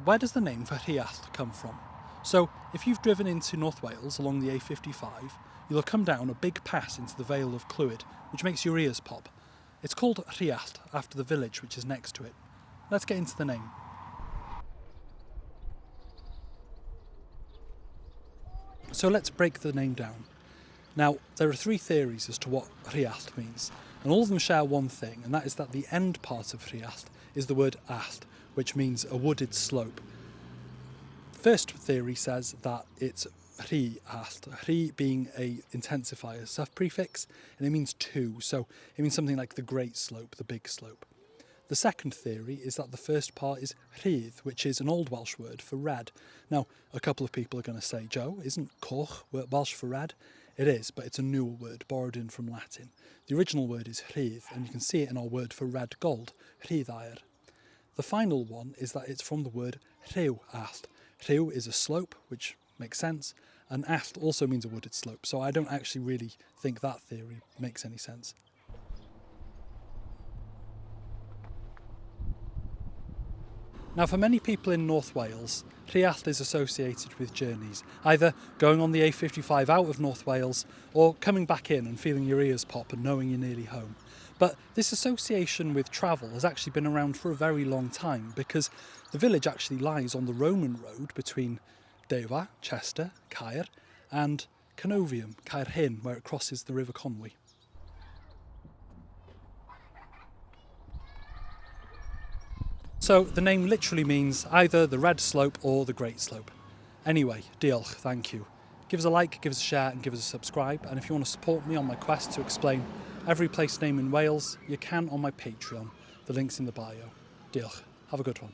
where does the name for Rhuallt come from? So, if you've driven into North Wales along the A55, you'll have come down a big pass into the Vale of Clwyd, which makes your ears pop. It's called Rhuallt after the village which is next to it. Let's get into the name. So let's break the name down. Now, there are three theories as to what Rhuallt means, and all of them share one thing, and that is that the end part of Rhuallt is the word allt, which means a wooded slope. First theory says that it's Rhuallt, Rhu being a intensifier suffix, and it means two, so it means something like the great slope, the big slope. The second theory is that the first part is rhydd, which is an Old Welsh word for red. Now, a couple of people are going to say, Joe, isn't coch Welsh for red? It is, but it's a newer word borrowed in from Latin. The original word is rhydd, and you can see it in our word for red gold, rhyddair. The final one is that it's from the word Rhuallt. Rhu is a slope, which makes sense, and allt also means a wooded slope, so I don't actually really think that theory makes any sense. Now, for many people in North Wales, Rhuallt is associated with journeys, either going on the A55 out of North Wales or coming back in and feeling your ears pop and knowing you're nearly home. But this association with travel has actually been around for a very long time because the village actually lies on the Roman road between Dewa, Chester, Caer and Canovium, Caerhyn, where it crosses the River Conwy. So the name literally means either the red slope or the great slope. Anyway, diolch, thank you. Give us a like, give us a share and give us a subscribe, and if you want to support me on my quest to explain every place name in Wales, you can on my Patreon. The link's in the bio. Diolch. Have a good one.